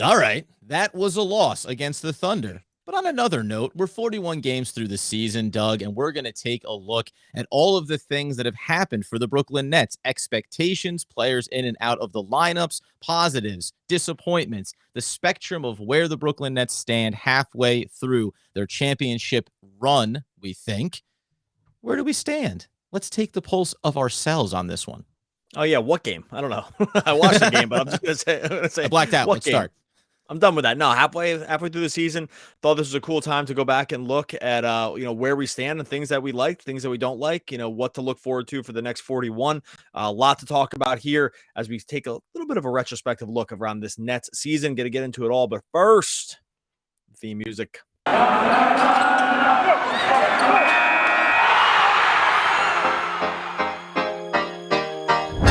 All right, that was a loss against the Thunder. But on another note, we're 41 games through the season, Doug, and we're going to take a look at all of the things that have happened for the Brooklyn Nets: expectations, players in and out of the lineups, positives, disappointments, the spectrum of where the Brooklyn Nets stand halfway through their championship run, we think. Where do we stand? Let's take the pulse of ourselves on this one. Oh yeah, what game? I don't know. I watched the game, but I'm just gonna I say blacked out. what Let's game? start. I'm done with that. No, halfway through the season, thought this was a cool time to go back and look at where we stand and things that we like, things that we don't like, what to look forward to for the next 41. A lot to talk about here as we take a little bit of a retrospective look around this Nets season. Gonna get into it all, but first, theme music.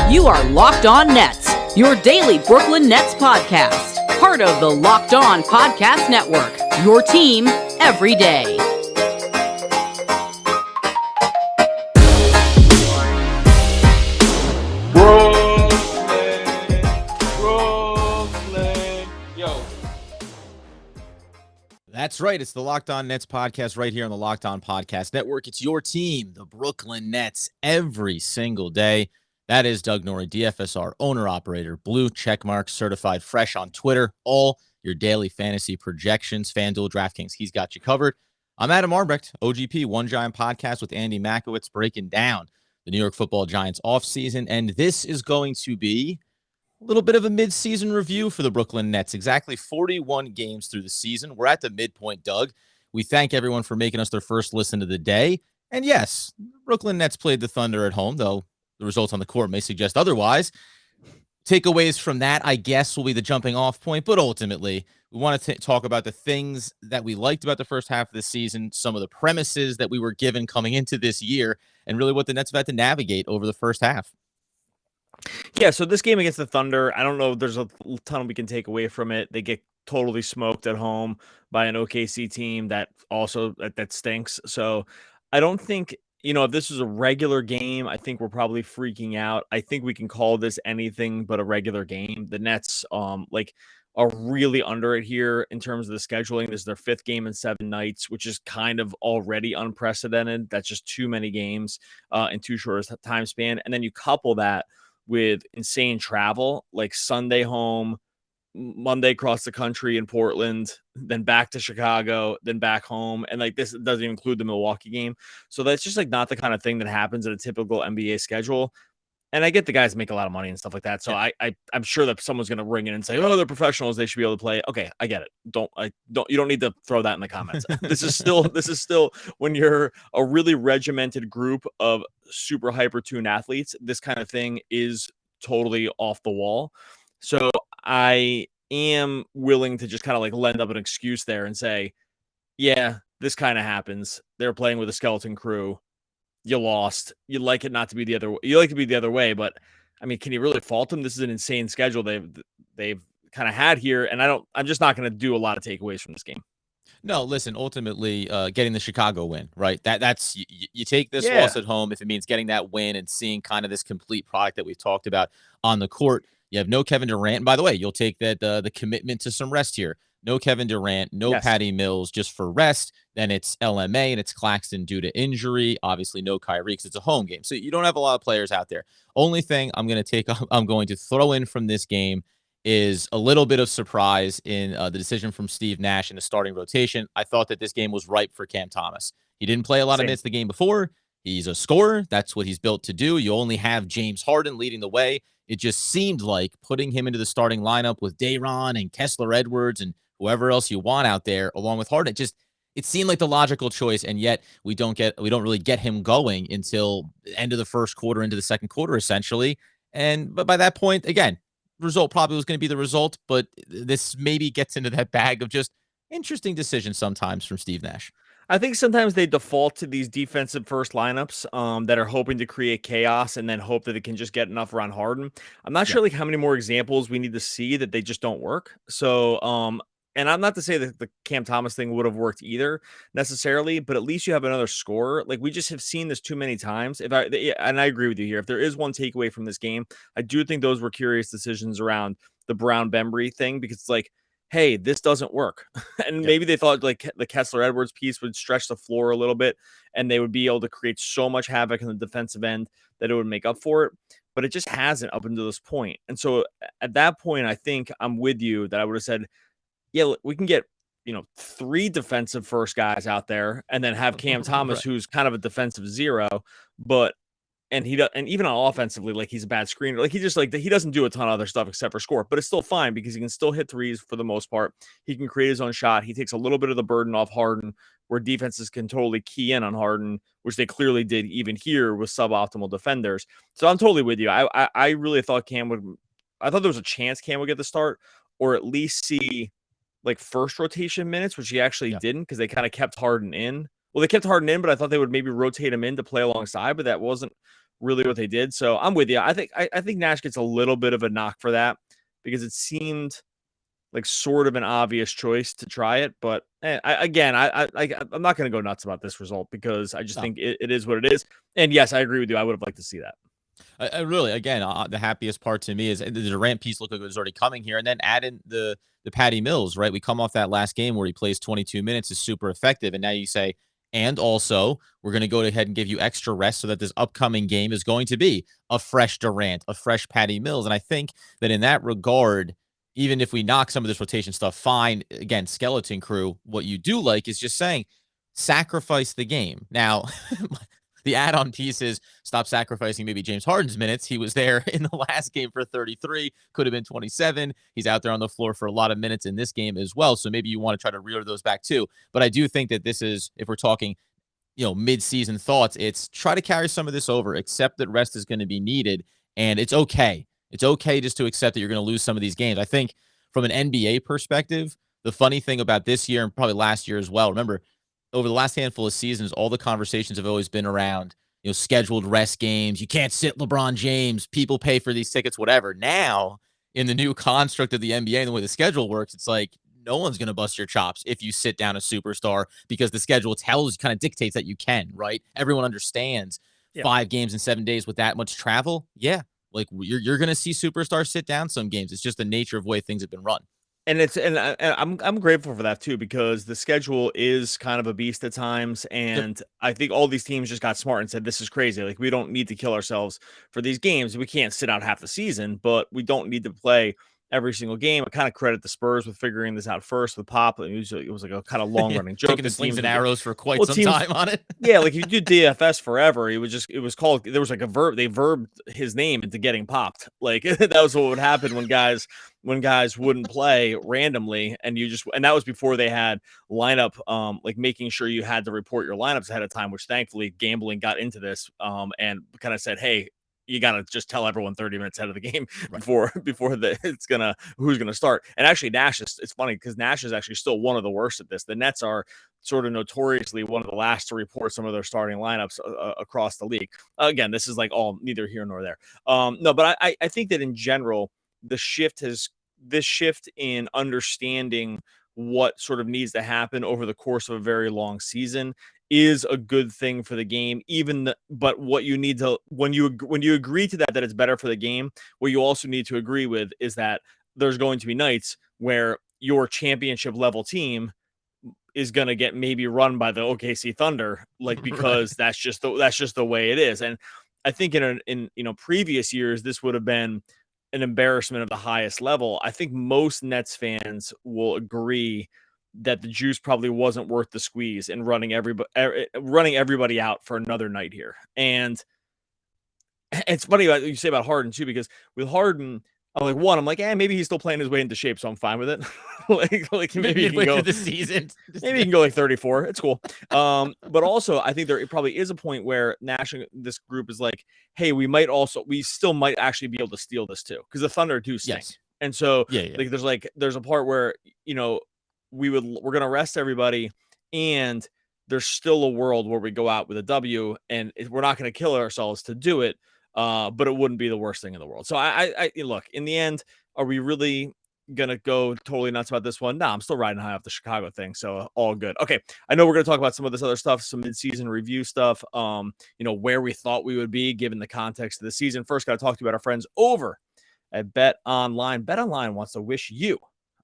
You are Locked On Nets, your daily Brooklyn Nets podcast. Part of the Locked On Podcast Network, your team every day. Brooklyn, yo. That's right. It's the Locked On Nets podcast right here on the Locked On Podcast Network. It's your team, the Brooklyn Nets, every single day. That is Doug Norrie, DFSR, owner-operator, blue checkmark, certified fresh on Twitter. All your daily fantasy projections, FanDuel, DraftKings, he's got you covered. I'm Adam Arbrecht, OGP, One Giant Podcast with Andy Makowitz, breaking down the New York Football Giants offseason. And this is going to be a little bit of a mid-season review for the Brooklyn Nets. Exactly 41 games through the season. We're at the midpoint, Doug. We thank everyone for making us their first listen of the day. And yes, Brooklyn Nets played the Thunder at home, though the results on the court may suggest otherwise. Takeaways from that, I guess, will be the jumping off point. But ultimately, we want to talk about the things that we liked about the first half of the season, some of the premises that we were given coming into this year, and really what the Nets have had to navigate over the first half. Yeah, so this game against the Thunder, I don't know if there's a ton we can take away from it. They get totally smoked at home by an OKC team that also that stinks. So I don't think, if this was a regular game, I think we're probably freaking out. I think we can call this anything but a regular game. The Nets are really under it here in terms of the scheduling. This is their 5th game in 7 nights, which is kind of already unprecedented. That's just too many games in too short a time span. And then you couple that with insane travel, like Sunday home, Monday across the country in Portland, then back to Chicago, then back home. And like this doesn't even include the Milwaukee game. So that's just like not the kind of thing that happens in a typical NBA schedule. And I get the guys make a lot of money and stuff like that. So I'm sure that someone's going to ring in and say, "Oh, they're professionals. They should be able to play." Okay, I get it. You don't need to throw that in the comments. This is still when you're a really regimented group of super hyper tuned athletes. This kind of thing is totally off the wall. So I am willing to just kind of like lend up an excuse there and say, "Yeah, this kind of happens. They're playing with a skeleton crew. You lost. You like it not to be the other way. You like to be the other way, but I mean, can you really fault them? This is an insane schedule they've kind of had here, and I'm just not going to do a lot of takeaways from this game. No, listen, ultimately, getting the Chicago win, right? That's you take this loss at home if it means getting that win and seeing kind of this complete product that we've talked about on the court. You have no Kevin Durant. And by the way, you'll take that the commitment to some rest here. No Kevin Durant, no Patty Mills, just for rest. Then it's LMA and it's Claxton due to injury. Obviously, no Kyrie because it's a home game. So you don't have a lot of players out there. Only thing I'm going to throw in from this game is a little bit of surprise in the decision from Steve Nash in the starting rotation. I thought that this game was ripe for Cam Thomas. He didn't play a lot of minutes the game before. He's a scorer. That's what he's built to do. You only have James Harden leading the way. It just seemed like putting him into the starting lineup with Day'Ron and Kessler Edwards and whoever else you want out there, along with Harden, it seemed like the logical choice, and yet we don't really get him going until the end of the first quarter, into the second quarter, essentially. But by that point, again, result probably was going to be the result, but this maybe gets into that bag of just interesting decisions sometimes from Steve Nash. I think sometimes they default to these defensive first lineups that are hoping to create chaos and then hope that it can just get enough around Harden. I'm not sure like how many more examples we need to see that they just don't work. So, and I'm not to say that the Cam Thomas thing would have worked either necessarily, but at least you have another scorer. Like we just have seen this too many times. And I agree with you here. If there is one takeaway from this game, I do think those were curious decisions around the Brown Bembry thing, because it's like, hey, this doesn't work. And maybe they thought like the Kessler Edwards piece would stretch the floor a little bit and they would be able to create so much havoc in the defensive end that it would make up for it. But it just hasn't up until this point. And so at that point, I think I'm with you that I would have said, yeah, we can get, 3 defensive first guys out there and then have Cam Thomas, Right. who's kind of a defensive zero, but and even on offensively, like he's a bad screener. Like he doesn't do a ton of other stuff except for score, but it's still fine because he can still hit threes for the most part. He can create his own shot. He takes a little bit of the burden off Harden, where defenses can totally key in on Harden, which they clearly did even here with suboptimal defenders. So I'm totally with you. I really thought I thought there was a chance Cam would get the start or at least see like first rotation minutes, which he actually didn't because they kind of kept Harden in. Well, they kept Harden in, but I thought they would maybe rotate him in to play alongside, but that wasn't really what they did. So I'm with you. I think Nash gets a little bit of a knock for that because it seemed like sort of an obvious choice to try it. But I'm not going to go nuts about this result because I just think it is what it is. And yes, I agree with you. I would have liked to see that. I really, again, the happiest part to me is the Durant piece looked like it was already coming here, and then add in the Patty Mills, right? We come off that last game where he plays 22 minutes, is super effective, and now you say, and also we're going to go ahead and give you extra rest so that this upcoming game is going to be a fresh Durant, a fresh Patty Mills, and I think that in that regard, even if we knock some of this rotation stuff, fine. Again, skeleton crew, what you do like is just saying, sacrifice the game. Now, the add-on piece is stop sacrificing maybe James Harden's minutes. He was there in the last game for 33, could have been 27. He's out there on the floor for a lot of minutes in this game as well. So maybe you want to try to reel those back too. But I do think that this is, if we're talking, mid-season thoughts, it's try to carry some of this over, accept that rest is going to be needed. And it's okay. It's okay just to accept that you're going to lose some of these games. I think from an NBA perspective, the funny thing about this year and probably last year as well, remember, over the last handful of seasons, all the conversations have always been around, scheduled rest games. You can't sit LeBron James. People pay for these tickets, whatever. Now, in the new construct of the NBA and the way the schedule works, it's like no one's going to bust your chops if you sit down a superstar because the schedule kind of dictates that you can, right? Everyone understands 5 games in 7 days with that much travel. Yeah, like you're going to see superstars sit down some games. It's just the nature of the way things have been run. And I'm grateful for that too, because the schedule is kind of a beast at times. And I think all these teams just got smart and said, this is crazy. Like, we don't need to kill ourselves for these games. We can't sit out half the season, but we don't need to play every single game. I kind of credit the Spurs with figuring this out first with Pop. It was like a kind of long running joke. Taking the slings and arrows for quite some time on it. Yeah, like if you do DFS forever, it was called, there was like a verb, they verbed his name into getting popped. Like that was what would happen when guys wouldn't play randomly, and that was before they had lineup, like making sure you had to report your lineups ahead of time, which thankfully gambling got into this, and kind of said, hey, you got to just tell everyone 30 minutes ahead of the game before who's gonna start. And actually it's funny because Nash is actually still one of the worst at this. The Nets are sort of notoriously one of the last to report some of their starting lineups across the league. Again, this is like all neither here nor there. No, but I think that in general, this shift in understanding what sort of needs to happen over the course of a very long season is a good thing for the game. But what you need to, when you agree to that it's better for the game, what you also need to agree with is that there's going to be nights where your championship level team is going to get maybe run by the OKC Thunder, like, because that's just the way it is. And I think in previous years, this would have been an embarrassment of the highest level. I think most Nets fans will agree that the juice probably wasn't worth the squeeze and running everybody out for another night here. And it's funny what you say about Harden too, because with Harden, I'm like, maybe he's still playing his way into shape, so I'm fine with it. like maybe he can go the season. Maybe he can go like 34. It's cool. But also I think there probably is a point where this group is like, hey, we still might actually be able to steal this too, because the Thunder do stink. Yes. And so there's a part where we're gonna rest everybody, and there's still a world where we go out with a W, and we're not gonna kill ourselves to do it. But it wouldn't be the worst thing in the world. So I look, in the end, are we really gonna go totally nuts about this one? No, I'm still riding high off the Chicago thing, so all good. Okay, I know we're gonna talk about some of this other stuff, some mid-season review stuff, where we thought we would be given the context of the season. First, gotta talk to you about our friends over at Bet Online. Bet Online wants to wish you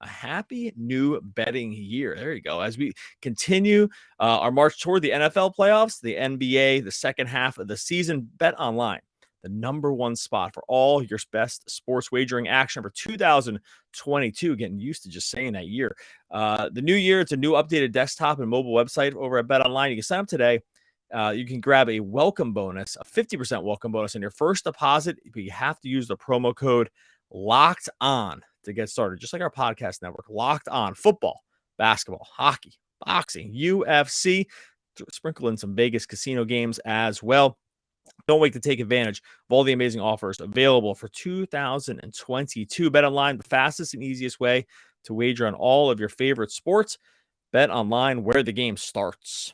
a happy new betting year. There you go. As we continue our march toward the NFL playoffs, the NBA, the second half of the season, Bet Online, the number one spot for all your best sports wagering action for 2022. Getting used to just saying that year. The new year, it's a new updated desktop and mobile website over at Bet Online. You can sign up today. You can grab a welcome bonus, a 50% welcome bonus on your first deposit, but you have to use the promo code Locked On to get started. Just like our podcast network, Locked On football, basketball, hockey, boxing, UFC, sprinkle in some Vegas casino games as well. Don't wait to take advantage of all the amazing offers available for 2022. Bet Online, the fastest and easiest way to wager on all of your favorite sports. Bet Online, where the game starts.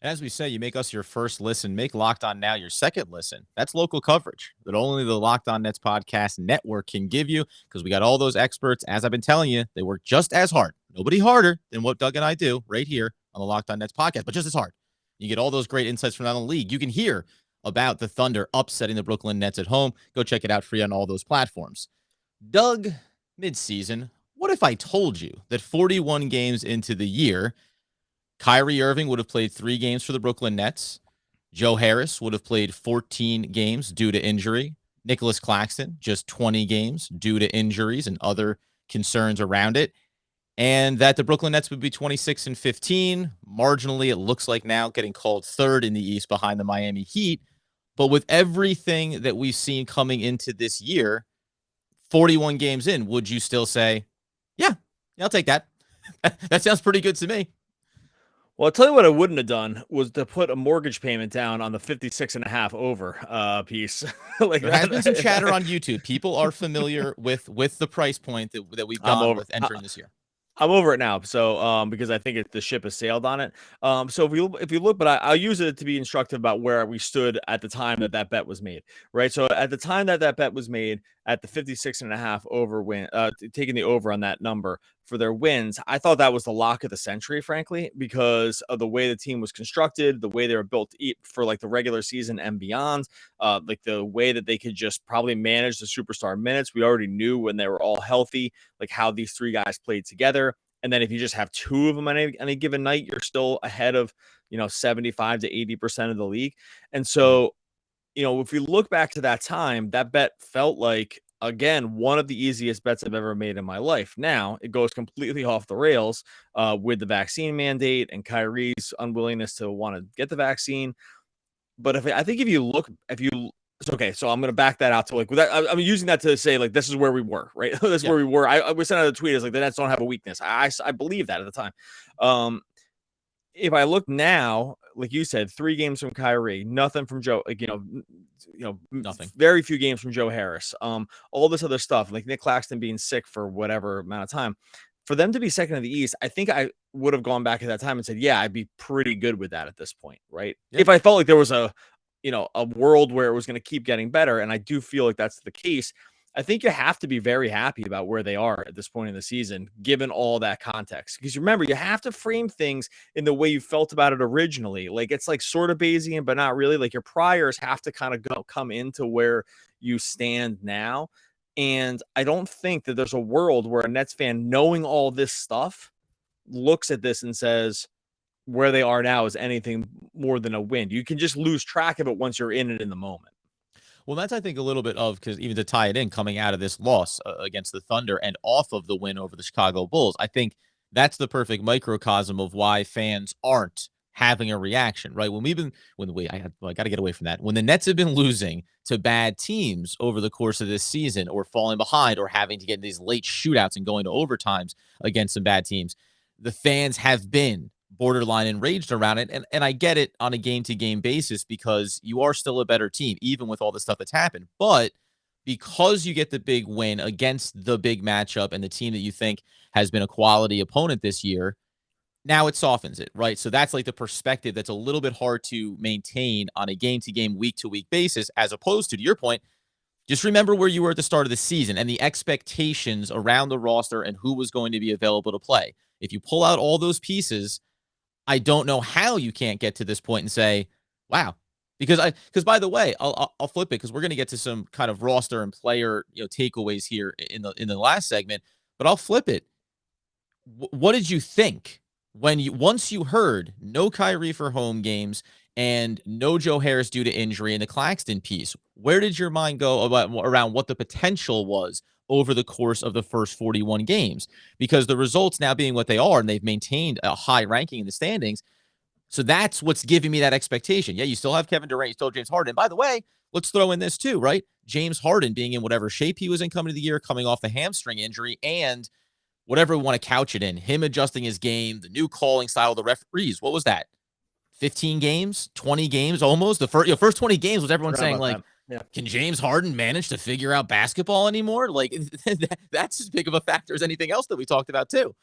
As we say, you make us your first listen. Make Locked On Now your second listen. That's local coverage that only the Locked On Nets podcast network can give you, because we got all those experts. As I've been telling you, they work just as hard. Nobody harder than what Doug and I do right here on the Locked On Nets podcast, but just as hard. You get all those great insights from around the league. You can hear about the Thunder upsetting the Brooklyn Nets at home. Go check it out free on all those platforms. Doug, midseason, what if I told you that 41 games into the year, Kyrie Irving would have played 3 games for the Brooklyn Nets. Joe Harris would have played 14 games due to injury. Nicholas Claxton, just 20 games due to injuries and other concerns around it. And that the Brooklyn Nets would be 26-15. Marginally, it looks like now getting called third in the East behind the Miami Heat. But with everything that we've seen coming into this year, 41 games in, would you still say, yeah, I'll take that? That sounds pretty good to me. Well, I'll tell you what I wouldn't have done was to put a mortgage payment down on the 56.5 over piece. Like there has been some chatter on YouTube. People are familiar with the price point that we've gone with entering this year. I'm over it now, so because I think the ship has sailed on it. So if you look, but I'll use it to be instructive about where we stood at the time that bet was made, right? So at the time that bet was made, at the 56.5 over win, taking the over on that number for their wins, I thought that was the lock of the century, frankly, because of the way the team was constructed, the way they were built to eat for like the regular season and beyond, like the way that they could just probably manage the superstar minutes. We already knew when they were all healthy, like how these 3 guys played together. And then if you just have 2 of them on any given night, you're still ahead of, 75 to 80% of the league. And so, if we look back to that time, that bet felt like, again, one of the easiest bets I've ever made in my life. Now it goes completely off the rails with the vaccine mandate and Kyrie's unwillingness to want to get the vaccine. But okay, so I'm going to back that out to like, I'm using that to say like, this is where we were, right? This is where we were. I was sent out a tweet as like, the Nets don't have a weakness. I believe that at the time. If I look now, like you said, 3 games from Kyrie, nothing from Joe, like, nothing, very few games from Joe Harris. All this other stuff, like Nick Claxton being sick for whatever amount of time. For them to be second in the East, I think I would have gone back at that time and said, yeah, I'd be pretty good with that at this point, right? Yeah. If I felt like there was a world where it was going to keep getting better, and I do feel like that's the case, I think you have to be very happy about where they are at this point in the season, given all that context. Because remember, you have to frame things in the way you felt about it originally. Like it's like sort of Bayesian, but not really. Like your priors have to kind of come into where you stand now. And I don't think that there's a world where a Nets fan, knowing all this stuff, looks at this and says where they are now is anything more than a win. You can just lose track of it once you're in it in the moment. Well, that's, I think, a little bit of, because even to tie it in, coming out of this loss against the Thunder and off of the win over the Chicago Bulls, I think that's the perfect microcosm of why fans aren't having a reaction, right? I got to get away from that. When the Nets have been losing to bad teams over the course of this season, or falling behind, or having to get these late shootouts and going to overtimes against some bad teams, the fans have been borderline enraged around it. And I get it on a game-to-game basis, because you are still a better team, even with all the stuff that's happened. But because you get the big win against the big matchup and the team that you think has been a quality opponent this year, now it softens it, right? So that's like the perspective that's a little bit hard to maintain on a game-to-game, week-to-week basis, as opposed to your point, just remember where you were at the start of the season and the expectations around the roster and who was going to be available to play. If you pull out all those pieces, I don't know how you can't get to this point and say, wow, because by the way, I'll flip it, because we're going to get to some kind of roster and player, takeaways here in the last segment, but I'll flip it. what did you think when once you heard no Kyrie for home games and no Joe Harris due to injury and the Claxton piece? Where did your mind go around what the potential was over the course of the first 41 games? Because the results now being what they are, and they've maintained a high ranking in the standings. So that's what's giving me that expectation. Yeah, you still have Kevin Durant, you still have James Harden. And by the way, let's throw in this too, right? James Harden being in whatever shape he was in coming to the year, coming off the hamstring injury, and whatever we want to couch it in, him adjusting his game, the new calling style of the referees. What was that? 15 games, 20 games almost? The first 20 games was everyone saying, like, can James Harden manage to figure out basketball anymore? Like, that's as big of a factor as anything else that we talked about too.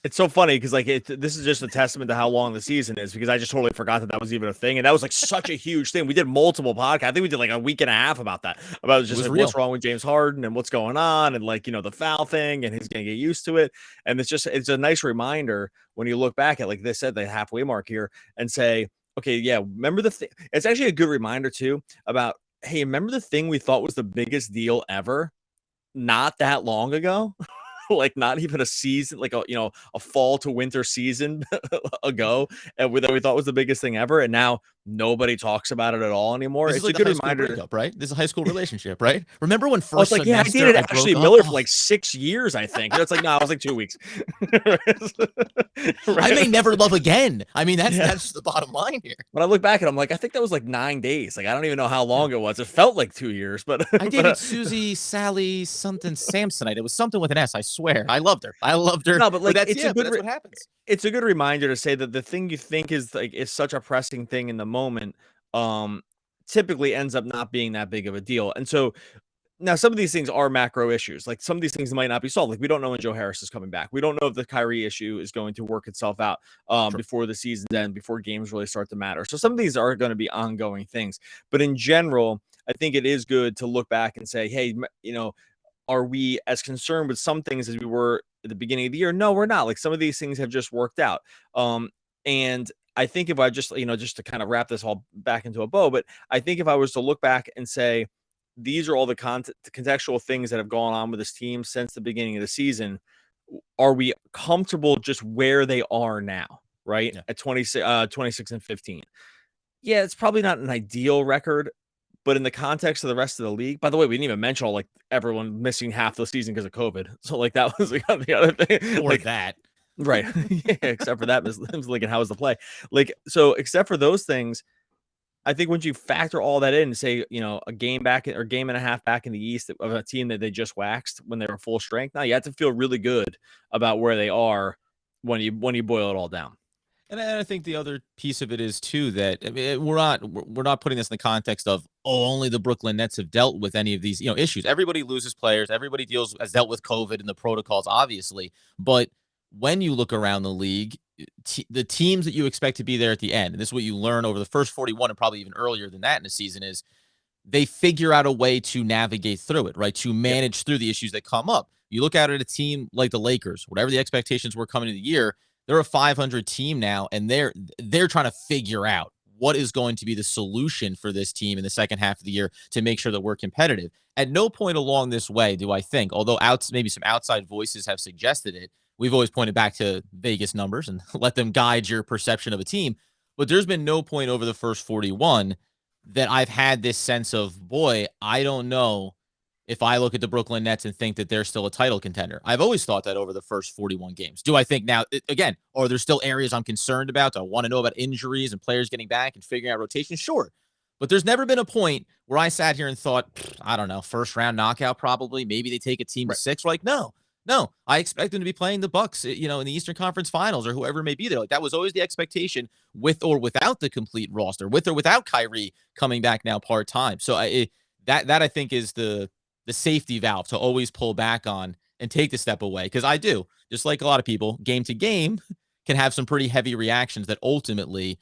It's so funny because like this is just a testament to how long the season is, because I just totally forgot that was even a thing, and that was like such a huge thing. We did multiple podcasts. I think we did like a week and a half about that, about just like, what's wrong with James Harden and what's going on, and like, you know, the foul thing, and he's gonna get used to it. And it's a nice reminder when you look back at, like they said, the halfway mark here, and say, okay, yeah, remember the thing. It's actually a good reminder too about, hey, remember the thing we thought was the biggest deal ever not that long ago? Like not even a season, like a fall to winter season ago, and that we thought was the biggest thing ever, and now nobody talks about it at all anymore. It's like a good reminder, breakup, right? This is a high school relationship, right? Remember when first like, I dated Ashley Miller for like 6 years, I think. It's like, no, it was like 2 weeks. I may never love again. I mean, that's the bottom line here. When I look back at it, I'm like, I think that was like 9 days. Like, I don't even know how long it was. It felt like 2 years, but I dated Susie Sally something Samsonite. It was something with an S. I swear, I loved her. No, but like, that's what happens. It's a good reminder to say that the thing you think is like is such a pressing thing in the moment, typically ends up not being that big of a deal. And so now some of these things are macro issues. Like some of these things might not be solved. Like we don't know when Joe Harris is coming back. We don't know if the Kyrie issue is going to work itself out before the season's end, before games really start to matter. So some of these are going to be ongoing things. But in general, I think it is good to look back and say, hey, you know, are we as concerned with some things as we were at the beginning of the year? No, we're not. Like some of these things have just worked out. And I think if I just, just to kind of wrap this all back into a bow, but I think if I was to look back and say, these are all the contextual things that have gone on with this team since the beginning of the season, are we comfortable just where they are now, right? Yeah. At 26 and 15. Yeah, it's probably not an ideal record, but in the context of the rest of the league, by the way, we didn't even mention all like everyone missing half the season because of COVID. So like that was like, the other thing. Or like that. Right. Yeah, except for that, like, how was the play? Like, so except for those things, I think once you factor all that in and say, a game back or game and a half back in the East of a team that they just waxed when they were full strength, now you have to feel really good about where they are when you boil it all down. And I think the other piece of it is too that I mean, we're not putting this in the context of only the Brooklyn Nets have dealt with any of these issues. Everybody loses players. Everybody has dealt with COVID and the protocols, obviously. But when you look around the league, the teams that you expect to be there at the end, and this is what you learn over the first 41 and probably even earlier than that in the season, is they figure out a way to navigate through it, right? To manage through the issues that come up. You look out at a team like the Lakers, whatever the expectations were coming into the year, they're a 500 team now, and they're trying to figure out what is going to be the solution for this team in the second half of the year to make sure that we're competitive. At no point along this way do I think, although maybe some outside voices have suggested it, we've always pointed back to Vegas numbers and let them guide your perception of a team. But there's been no point over the first 41 that I've had this sense of, boy, I don't know if I look at the Brooklyn Nets and think that they're still a title contender. I've always thought that over the first 41 games. Do I think now, again, are there still areas I'm concerned about? Do I want to know about injuries and players getting back and figuring out rotation? Sure. But there's never been a point where I sat here and thought, I don't know, first round knockout probably. Maybe they take a team to 6. We're like, no, I expect them to be playing the Bucks, in the Eastern Conference Finals or whoever may be there. Like that was always the expectation, with or without the complete roster, with or without Kyrie coming back now part-time. So that I think is the safety valve to always pull back on and take the step away. Because I do, just like a lot of people, game to game can have some pretty heavy reactions that ultimately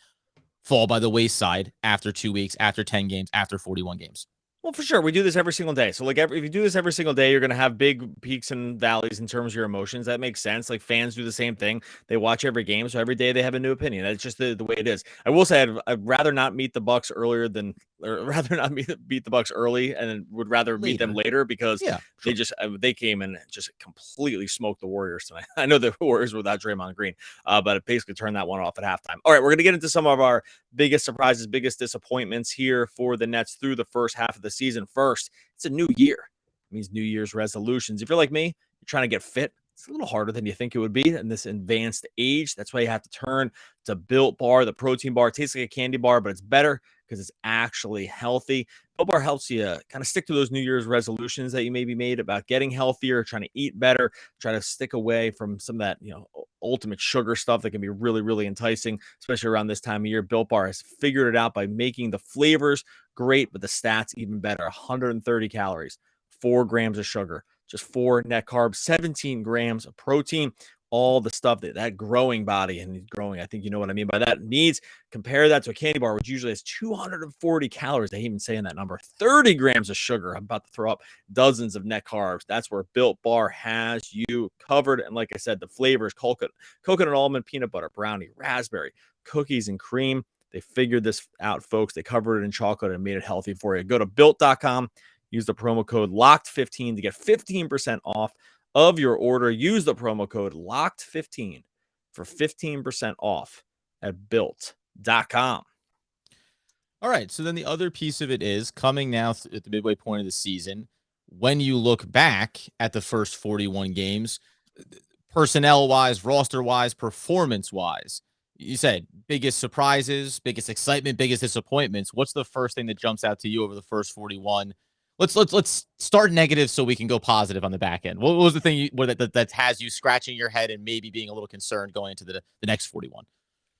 fall by the wayside after 2 weeks, after 10 games, after 41 games. Well, for sure. We do this every single day. So, like, if you do this every single day, you're going to have big peaks and valleys in terms of your emotions. That makes sense. Like, fans do the same thing. They watch every game. So, every day they have a new opinion. That's just the way it is. I will say I'd rather not meet the Bucks earlier than, or rather not beat the Bucks early, and would rather meet them later because Yeah, they just, they came and just completely smoked the Warriors tonight. I know the Warriors without Draymond Green, but it basically turned that one off at halftime. All right, we're going to get into some of our biggest surprises, biggest disappointments here for the Nets through the first half of the season. First, it's a new year. It means New Year's resolutions. If you're like me, you're trying to get fit. It's a little harder than you think it would be in this advanced age. That's why you have to turn to Built Bar. The protein bar tastes like a candy bar, but it's better because it's actually healthy. Built Bar helps you kind of stick to those New Year's resolutions that you maybe made about getting healthier, trying to eat better, try to stick away from some of that, ultimate sugar stuff that can be really, really enticing, especially around this time of year. Built Bar has figured it out by making the flavors great, but the stats even better. 130 calories, 4 grams of sugar, just 4 net carbs, 17 grams of protein, all the stuff that growing body, and growing, I think you know what I mean by that, needs. Compare that to a candy bar, which usually has 240 calories. They even say in that number, 30 grams of sugar. I'm about to throw up, dozens of net carbs. That's where Built Bar has you covered. And like I said, the flavors, coconut almond, peanut butter, brownie, raspberry, cookies, and cream. They figured this out, folks. They covered it in chocolate and made it healthy for you. Go to built.com, use the promo code LOCKED15 to get 15% off of your order. Use the promo code LOCKED15 for 15% off at built.com. All right. So then the other piece of it is coming now at the midway point of the season. When you look back at the first 41 games, personnel wise, roster wise, performance wise, you said biggest surprises, biggest excitement, biggest disappointments. What's the first thing that jumps out to you over the first 41? Let's start negative so we can go positive on the back end. What was the thing that has you scratching your head and maybe being a little concerned going into the next 41?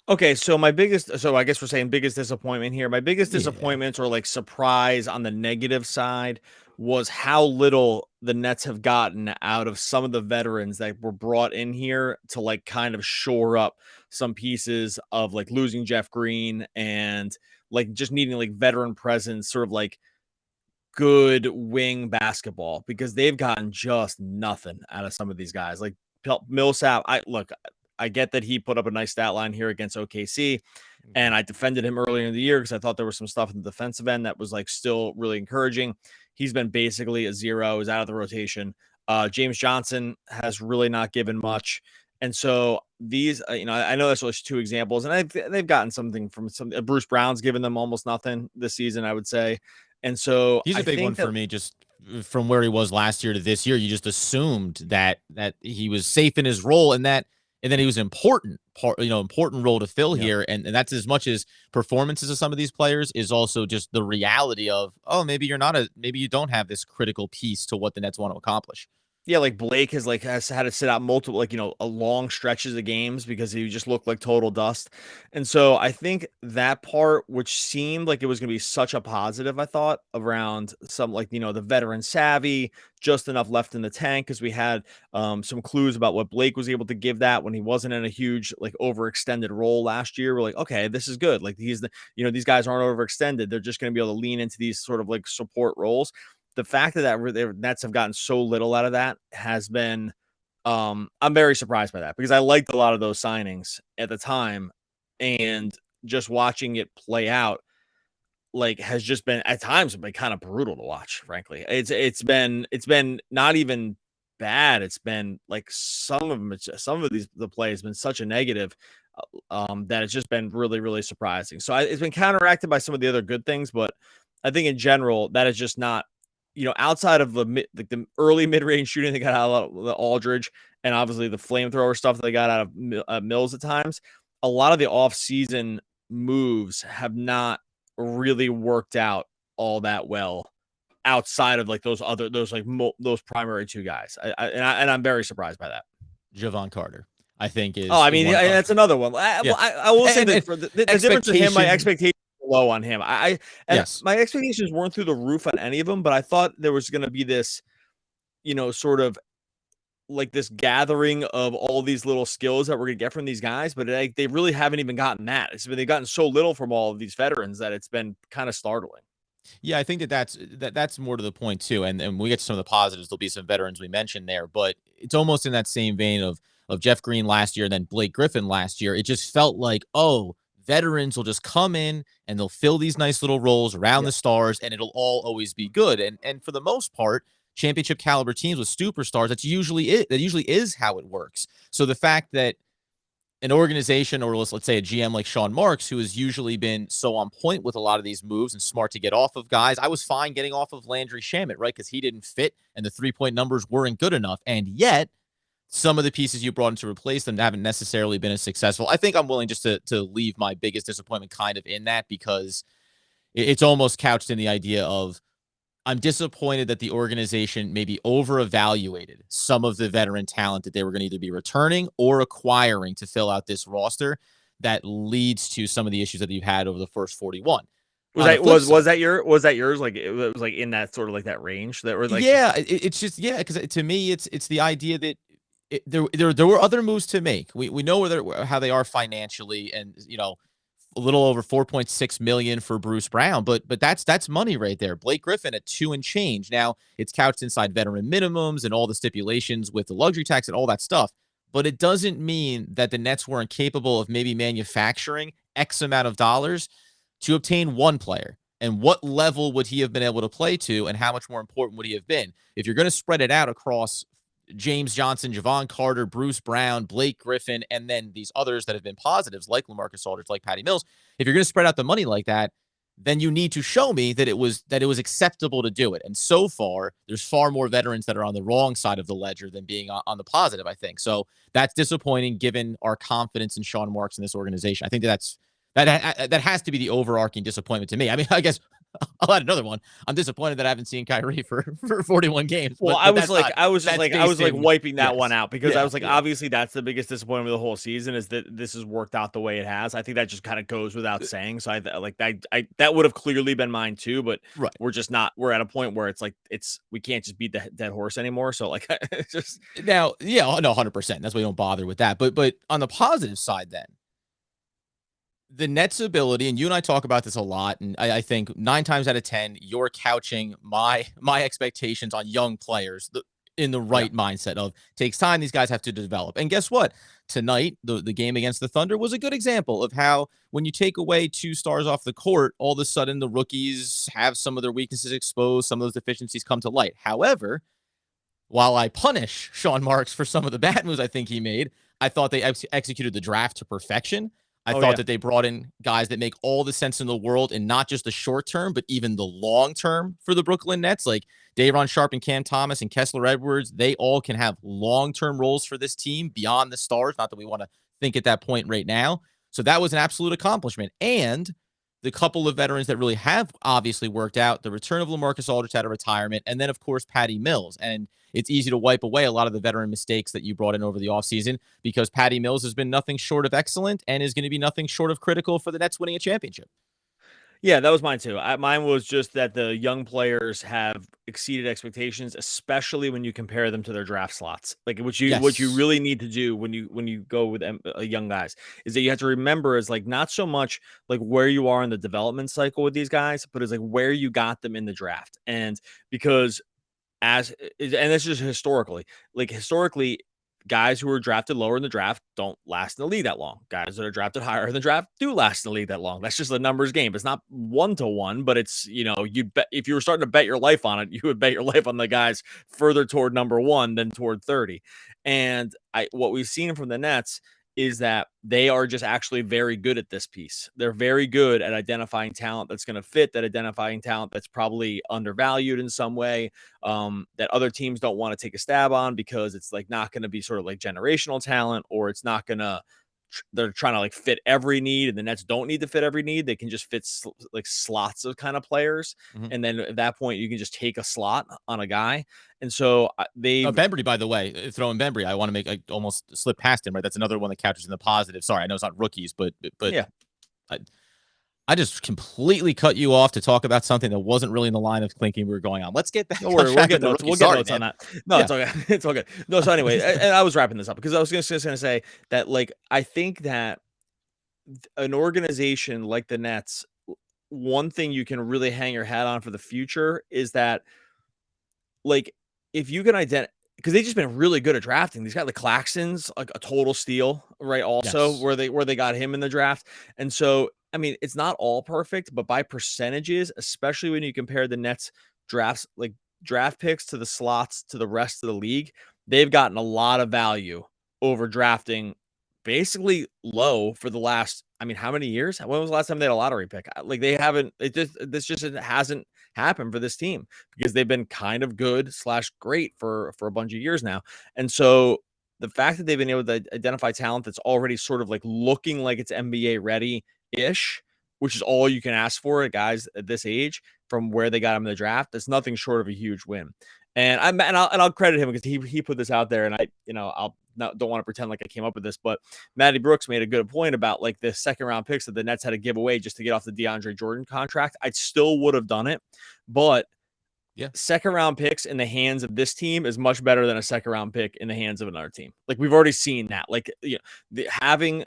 Okay, so I guess we're saying biggest disappointment here. My biggest disappointments or like surprise on the negative side was how little the Nets have gotten out of some of the veterans that were brought in here to like kind of shore up some pieces of like losing Jeff Green and like just needing like veteran presence, sort of like good wing basketball, because they've gotten just nothing out of some of these guys. Like Millsap, I get that he put up a nice stat line here against OKC, and I defended him earlier in the year because I thought there was some stuff in the defensive end that was like still really encouraging. He's been basically a zero, is out of the rotation. James Johnson has really not given much. And so these, I know that's just 2 examples, and they've gotten something from some. Bruce Brown's given them almost nothing this season, I would say. And so He's a big one for me, just from where he was last year to this year. You just assumed that he was safe in his role and then he was important role to fill here. And that's as much as performances of some of these players is also just the reality of, oh, maybe you don't have this critical piece to what the Nets want to accomplish. Yeah, like Blake has had to sit out multiple, a long stretches of games because he just looked like total dust. And so I think that part, which seemed like it was going to be such a positive, I thought, around some the veteran savvy, just enough left in the tank, because we had some clues about what Blake was able to give that when he wasn't in a huge overextended role last year. We're like, okay, this is good. Like these guys aren't overextended. They're just going to be able to lean into these sort of like support roles. The fact that the Nets have gotten so little out of that has been, I'm very surprised by that, because I liked a lot of those signings at the time, and just watching it play out has just been at times been kind of brutal to watch. Frankly, it's been not even bad. It's been like some of the play has been such a negative that it's just been really, really surprising. So it's been counteracted by some of the other good things, but I think in general that is just not. Outside of the early mid-range shooting they got out of the Aldridge, and obviously the flamethrower stuff that they got out of Mills at times, a lot of the off-season moves have not really worked out all that well outside of those primary 2 guys. I'm very surprised by that. Javon Carter, I think is. That's another one. I will say that for the difference in him, my expectations low on him. My expectations weren't through the roof on any of them, but I thought there was going to be this, sort of like this gathering of all these little skills that we're going to get from these guys, but they really haven't even gotten that. They've gotten so little from all of these veterans that it's been kind of startling. Yeah, I think that's more to the point too. And when we get to some of the positives, there'll be some veterans we mentioned there, but it's almost in that same vein of Jeff Green last year and then Blake Griffin last year. It just felt like, oh, veterans will just come in and they'll fill these nice little roles around Yeah. the stars, and it'll all always be good. And for the most part, championship caliber teams with superstars, that's usually it. That usually is how it works. So the fact that an organization, or let's say a GM like Sean Marks, who has usually been so on point with a lot of these moves and smart to get off of guys. I was fine getting off of Landry Shamet, right? Because he didn't fit and the 3-point numbers weren't good enough. And yet, some of the pieces you brought in to replace them haven't necessarily been as successful. I think I'm willing just to leave my biggest disappointment kind of in that, because it's almost couched in the idea of, I'm disappointed that the organization maybe over-evaluated some of the veteran talent that they were going to either be returning or acquiring to fill out this roster that leads to some of the issues that you've had over the first 41. Was that yours? Like it was like in that sort of like that range that were like, yeah, it's just, yeah, because to me it's the idea that there were other moves to make. We know how they are financially, and a little over 4.6 million for Bruce Brown, but that's money right there. Blake Griffin at 2 and change. Now it's couched inside veteran minimums and all the stipulations with the luxury tax and all that stuff, but it doesn't mean that the Nets weren't capable of maybe manufacturing X amount of dollars to obtain one player. And what level would he have been able to play to, and how much more important would he have been? If you're going to spread it out across James Johnson, Javon Carter, Bruce Brown, Blake Griffin, and then these others that have been positives like LaMarcus Aldridge, like Patty Mills, if you're going to spread out the money like that, then you need to show me that it was acceptable to do it. And so far, there's far more veterans that are on the wrong side of the ledger than being on the positive, I think. So that's disappointing given our confidence in Sean Marks and this organization. I think that has to be the overarching disappointment to me. I mean, I guess I'll add another one. I'm disappointed that I haven't seen Kyrie for 41 games. Well, I was wiping that one out, because I was like, yeah. Obviously that's the biggest disappointment of the whole season, is that this has worked out the way it has. I think that just kind of goes without saying. So I that would have clearly been mine too, but Right. we're at a point where it's like, we can't just beat the dead horse anymore. So like, it's just now, yeah, no, 100%. That's why we don't bother with that. But on the positive side, then, the Nets' ability, and you and I talk about this a lot, and I think 9 times out of 10, you're couching my expectations on young players in the right mindset of, takes time, these guys have to develop. And guess what? Tonight, the game against the Thunder was a good example of how, when you take away 2 stars off the court, all of a sudden the rookies have some of their weaknesses exposed, some of those deficiencies come to light. However, while I punish Sean Marks for some of the bad moves I think he made, I thought they executed the draft to perfection. I thought that they brought in guys that make all the sense in the world, and not just the short term, but even the long term for the Brooklyn Nets. Like Day'Ron Sharpe and Cam Thomas and Kessler Edwards, they all can have long-term roles for this team beyond the stars. Not that we want to think at that point right now. So that was an absolute accomplishment. And the couple of veterans that really have obviously worked out, the return of LaMarcus Aldridge out of retirement, and then, of course, Patty Mills. And it's easy to wipe away a lot of the veteran mistakes that you brought in over the offseason, because Patty Mills has been nothing short of excellent and is going to be nothing short of critical for the Nets winning a championship. Yeah, that was mine too. Mine was just that the young players have exceeded expectations, especially when you compare them to their draft slots. Like what you really need to do when you go with young guys is that you have to remember is like not so much like where you are in the development cycle with these guys, but it's like where you got them in the draft. And because and this is historically, guys who are drafted lower in the draft don't last in the league that long. Guys that are drafted higher in the draft do last in the league that long. That's just a numbers game. It's not 1-to-1, but it's, you'd bet, if you were starting to bet your life on it, you would bet your life on the guys further toward number 1 than toward 30. And what we've seen from the Nets is that they are just actually very good at this piece. They're very good at identifying talent that's going to fit, that identifying talent that's probably undervalued in some way, that other teams don't want to take a stab on because it's like not going to be sort of like generational talent, or it's not going to, they're trying to like fit every need, and the Nets don't need to fit every need. They can just fit like slots of kind of players. Mm-hmm. And then at that point you can just take a slot on a guy. And so Bembry, by the way, throwing Bembry, I want to make, I almost slip past him, right? That's another one that couches in the positive. Sorry, I know it's not rookies, but yeah, I just completely cut you off to talk about something that wasn't really in the line of thinking we were going on. Let's get back. We'll get notes on that. No, yeah. It's okay. It's all good. No, so anyway, and I was wrapping this up because I was just going to say that, like, I think that an organization like the Nets, one thing you can really hang your hat on for the future is that, like, if you can identify, because they've just been really good at drafting. These guys, like Claxton's, like a total steal, right? Also, Yes. where they got him in the draft, and so I mean, it's not all perfect, but by percentages, especially when you compare the Nets draft picks to the slots to the rest of the league, they've gotten a lot of value over drafting basically low for the last. I mean, how many years? When was the last time they had a lottery pick? Like they haven't. This just hasn't happened for this team because they've been kind of good / great for a bunch of years now. And so the fact that they've been able to identify talent that's already sort of like looking like it's NBA ready ish, which is all you can ask for guys at this age from where they got him in the draft, that's nothing short of a huge win. And I'll credit him because he put this out there, and I'll don't want to pretend like I came up with this, but Matty Brooks made a good point about like the second round picks that the Nets had to give away just to get off the DeAndre Jordan contract. I still would have done it, but yeah, second round picks in the hands of this team is much better than a second round pick in the hands of another team. Like we've already seen that. Like having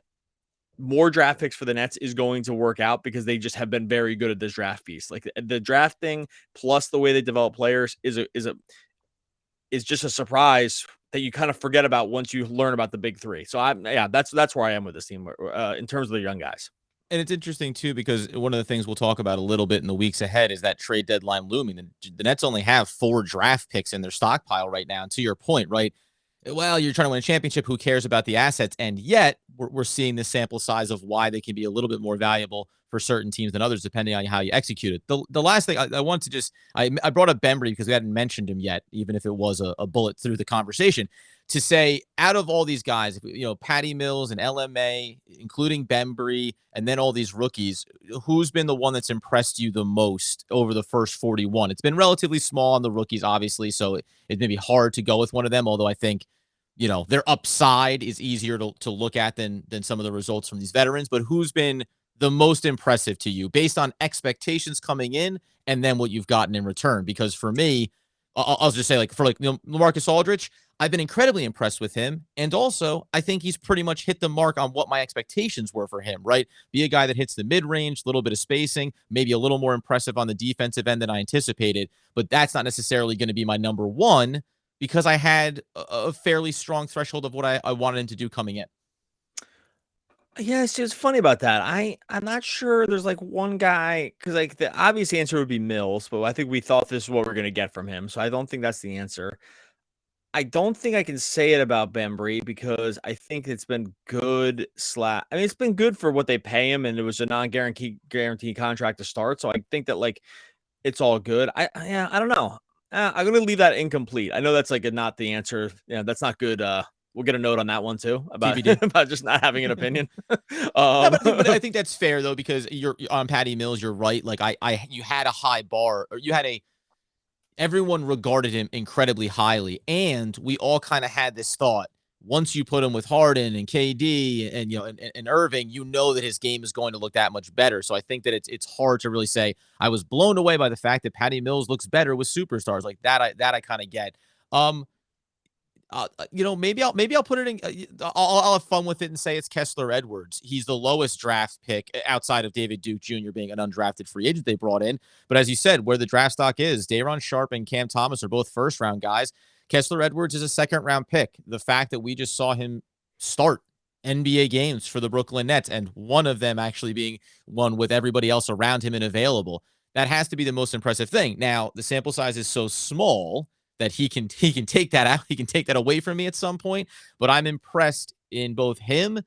more draft picks for the Nets is going to work out because they just have been very good at this draft piece. Like the drafting plus the way they develop players is just a surprise that you kind of forget about once you learn about the big three. So that's where I am with this team in terms of the young guys. And it's interesting too because one of the things we'll talk about a little bit in the weeks ahead is that trade deadline looming. The Nets only have 4 draft picks in their stockpile right now. And to your point, right? Well, you're trying to win a championship. Who cares about the assets? And yet we're seeing the sample size of why they can be a little bit more valuable for certain teams than others, depending on how you execute it. The last thing I want to just, I brought up Bembry because we hadn't mentioned him yet, even if it was a bullet through the conversation, to say out of all these guys, Patty Mills and LMA, including Bembry, and then all these rookies, who's been the one that's impressed you the most over the first 41? It's been relatively small on the rookies, obviously, so it may be hard to go with one of them, although I think their upside is easier to look at than some of the results from these veterans. But who's been the most impressive to you based on expectations coming in and then what you've gotten in return? Because for me, I'll just say for LaMarcus Aldridge, I've been incredibly impressed with him. And also, I think he's pretty much hit the mark on what my expectations were for him, right? Be a guy that hits the mid-range, a little bit of spacing, maybe a little more impressive on the defensive end than I anticipated. But that's not necessarily going to be my number one because I had a fairly strong threshold of what I wanted him to do coming in. Yeah, it's just funny about that. I'm not sure there's like one guy because like the obvious answer would be Mills, but I think we thought this is what we're gonna get from him. So I don't think that's the answer. I don't think I can say it about Bembry because I think it's been good I mean, it's been good for what they pay him, and it was a guaranteed contract to start. So I think that like it's all good. I don't know. I'm gonna leave that incomplete. I know that's like not the answer. Yeah, that's not good. We'll get a note on that one too about about just not having an opinion. No, but I think that's fair though because you're on Patty Mills. You're right. Like you had a high bar, or everyone regarded him incredibly highly, and we all kind of had this thought. Once you put him with Harden and KD and Irving, that his game is going to look that much better. So I think that it's hard to really say I was blown away by the fact that Patty Mills looks better with superstars like that. I kind of get. Maybe I'll put it in. I'll have fun with it and say it's Kessler Edwards. He's the lowest draft pick outside of David Duke Jr. being an undrafted free agent they brought in. But as you said, where the draft stock is, Daron Sharp and Cam Thomas are both first round guys. Kessler Edwards is a second round pick. The fact that we just saw him start NBA games for the Brooklyn Nets, and one of them actually being one with everybody else around him and available, that has to be the most impressive thing. Now, the sample size is so small that he can take that out. He can take that away from me at some point. But I'm impressed in both him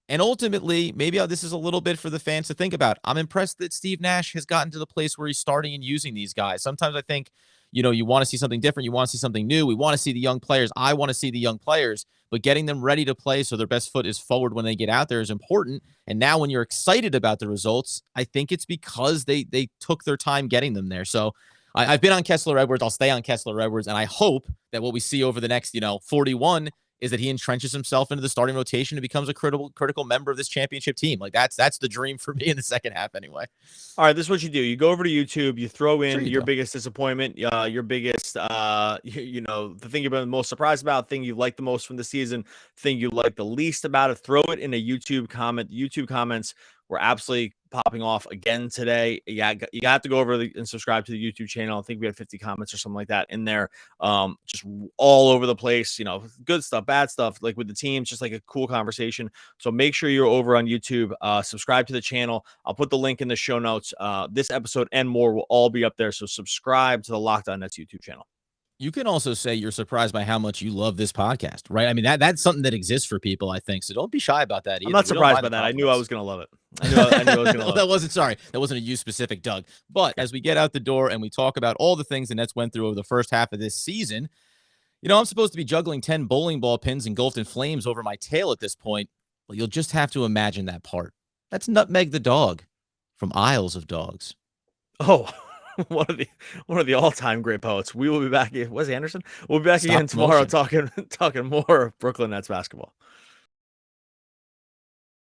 and ultimately, maybe this is a little bit for the fans to think about. I'm impressed that Steve Nash has gotten to the place where he's starting and using these guys. Sometimes I think, you want to see something different. You want to see something new. We want to see the young players. I want to see the young players, but getting them ready to play so their best foot is forward when they get out there is important. And now when you're excited about the results, I think it's because they took their time getting them there. So I've been on Kessler Edwards. I'll stay on Kessler Edwards. And I hope that what we see over the next, 41 is that he entrenches himself into the starting rotation and becomes a critical member of this championship team. Like that's the dream for me in the second half anyway. All right, this is what you do. You go over to YouTube, you throw in your biggest disappointment, your biggest, the thing you've been most surprised about, thing you liked the most from the season, thing you like the least about it. Throw it in a YouTube comment. YouTube comments We're absolutely popping off again today. You have to go over and subscribe to the YouTube channel. I think we had 50 comments or something like that in there. Just all over the place, good stuff, bad stuff, like with the teams, just like a cool conversation. So make sure you're over on YouTube, subscribe to the channel. I'll put the link in the show notes. This episode and more will all be up there. So subscribe to the Locked On Nets YouTube channel. You can also say you're surprised by how much you love this podcast, right? I mean, that's something that exists for people, I think. So don't be shy about that either. I'm not surprised by that. I knew I was going to love it. I knew I was going to love it. That wasn't a you specific, Doug. But as we get out the door and we talk about all the things the Nets went through over the first half of this season, I'm supposed to be juggling 10 bowling ball pins engulfed in flames over my tail at this point. Well, you'll just have to imagine that part. That's Nutmeg the dog from Isles of Dogs. Oh, one of the all-time great poets. We will be back. Was Anderson? We'll be back again tomorrow talking more Brooklyn Nets basketball.